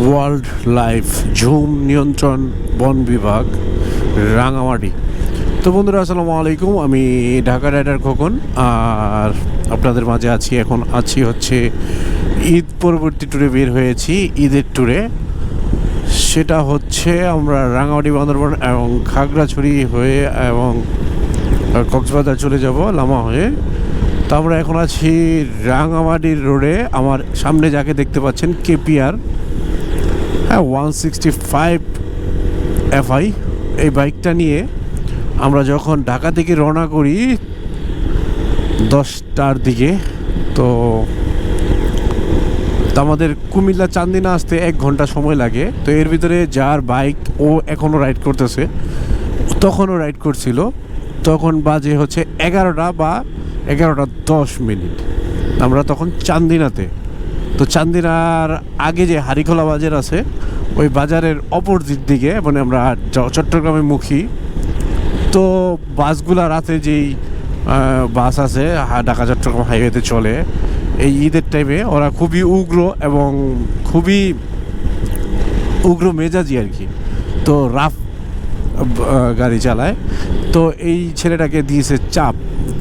Wild life ঝুম নিয়ন্ত্রণ বন বিভাগ, রাঙামাটি। তো বন্ধুরা, আসসালামু আলাইকুম। আমি ঢাকা রাইডার খোকন, আর আপনাদের মাঝে আছি হচ্ছে ঈদ পরবর্তী ট্যুরে বের হয়েছি। ঈদের ট্যুরে সেটা হচ্ছে আমরা রাঙামাটি, বান্দরবান এবং খাগড়াছড়ি হয়ে এবং কক্সবাজার চলে যাব লামা হয়ে। তো আমরা এখন আছি রাঙামাটির রোডে। আমার সামনে যাকে দেখতে পাচ্ছেন কেপিআর 165 FI, এই বাইকটা নিয়ে আমরা যখন ঢাকা থেকে রওনা করি 10টার দিকে, তো আমাদের কুমিল্লা চান্দিনা আসতে 1 ঘন্টা সময় লাগে। তো এর ভিতরে যার বাইক ও এখনও রাইড করতেছে, তখনও রাইড করছিল, তখন বাজে হচ্ছে 11টা বা 11:10। আমরা তখন চান্দিনাতে। তো চান্দিনার আগে যে হারিখোলা বাজার আছে, ওই বাজারের অপোজিট দিকে মানে আমরা চট্টগ্রামে মুখী। তো বাসগুলা রাতে যেই বাস আছে ঢাকা চট্টগ্রাম হাইওয়েতে চলে, এই ঈদের টাইমে ওরা খুবই উগ্র এবং খুবই উগ্র মেজাজি আর কি। তো রাফ গাড়ি চালায়। তো এই ছেলেটাকে দিয়েছে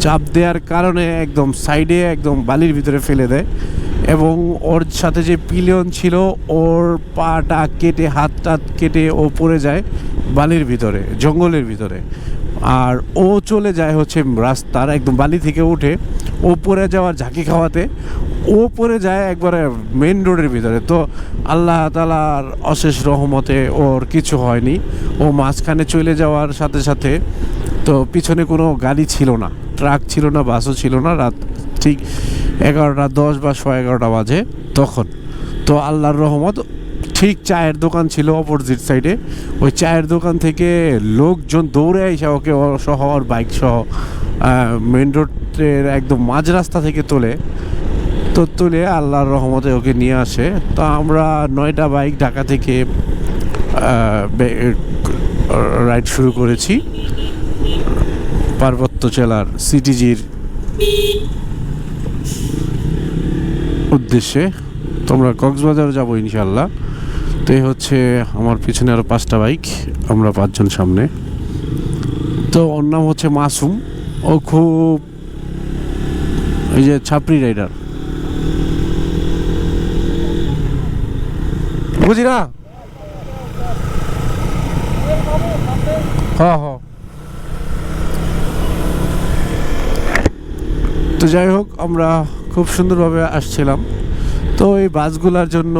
চাপ দেওয়ার কারণে একদম সাইডে একদম বালির ভিতরে ফেলে দেয়, এবং ওর সাথে যে পিলিয়ন ছিল ওর পাটা কেটে হাত কেটে ও পড়ে যায় বালির ভিতরে, জঙ্গলের ভিতরে। আর ও চলে যায় হচ্ছে রাস্তার একদম বালি থেকে উঠে ও পড়ে যাওয়ার ঝাঁকি খাওয়াতে ও পড়ে যায় একবারে মেন রোডের ভিতরে। তো আল্লাহ তাআলার অশেষ রহমতে ওর কিছু হয়নি। ও মাঝখানে চলে যাওয়ার সাথে সাথে, তো পিছনে কোনো গাড়ি ছিল না, ট্রাক ছিল না, বাসও ছিল না। রাত ঠিক 11:10 বা 11:15 বাজে তখন। তো আল্লাহর রহমত, ঠিক চায়ের দোকান ছিল অপোজিট সাইডে, ওই চায়ের দোকান থেকে লোকজন দৌড়ে এসে ওকে সহ ওর বাইক সহ মেন রোডের একদম মাঝ রাস্তা থেকে তুলে আল্লাহর রহমতে ওকে নিয়ে আসে। তো আমরা 9টা বাইক ঢাকা থেকে রাইড শুরু করেছি পার্বত্য জেলার সিটিজির উদ্দেশ্যে। তোমরা কক্সবাজার যাবো ইনশাল্লাহ। তো এই হচ্ছে আমার পিছনে আরও 5টা বাইক, আমরা 5 জন সামনে। তো ওর নাম হচ্ছে মাসুম। ও খুব এই যে ছাপড়ি রাইডার, বুঝি না। তো যাই হোক, আমরা খুব সুন্দরভাবে আসছিলাম। তো এই বাসগুলোর জন্য,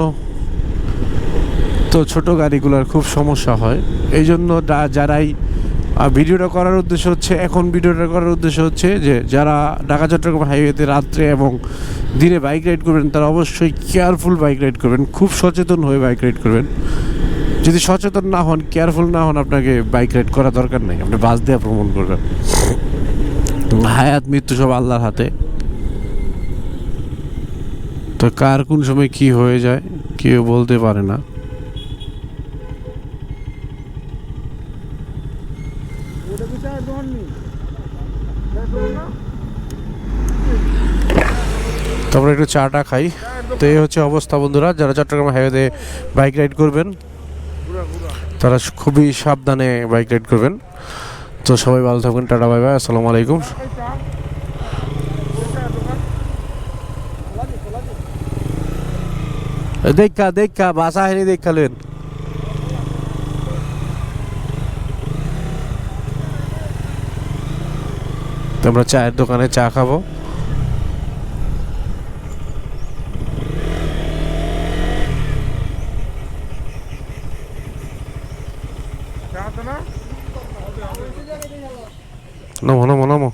তো ছোট গাড়িগুলোর খুব সমস্যা হয়। এই জন্য যারাই ভিডিওটা করার উদ্দেশ্য হচ্ছে যে যারা ঢাকা চট্টগ্রাম হাইওয়েতে রাত্রে এবং দিনে বাইক রাইড করবেন, তারা অবশ্যই কেয়ারফুল বাইক রাইড করবেন, খুব সচেতন হয়ে বাইক রাইড করবেন। যদি সচেতন না হন, কেয়ারফুল না হন, আপনাকে বাইক রাইড করা দরকার নেই, আপনি বাস দিয়ে ভ্রমণ করবেন। হায়াত মৃত্যু সব আল্লাহর হাতে। তো কার কোন সময় কি হয়ে যায় কেউ বলতে পারে না। তারপরে একটু চাটা খাই। তো এই হচ্ছে অবস্থা বন্ধুরা। যারা চট্টগ্রাম হাইওয়েতে বাইক রাইড করবেন, তারা খুবই সাবধানে বাইক রাইড করবেন। তো সবাই ভালো থাকবেন। টাটা, বাই বাই, আসসালামু আলাইকুম। দেখা বাসা হেরে দেখালেন। আমরা চায়ের দোকানে চা খাবো। নামো।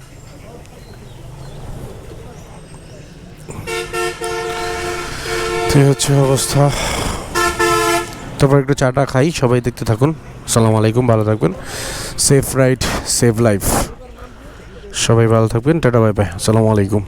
এই হচ্ছে অবস্থা। তারপর একটু চাটা খাই, সবাই দেখতে থাকুন। আসসালামু আলাইকুম, ভালো থাকবেন। Safe ride, save life. সবাই ভালো থাকবেন। টাটা, বাই বাই, আসসালামু আলাইকুম।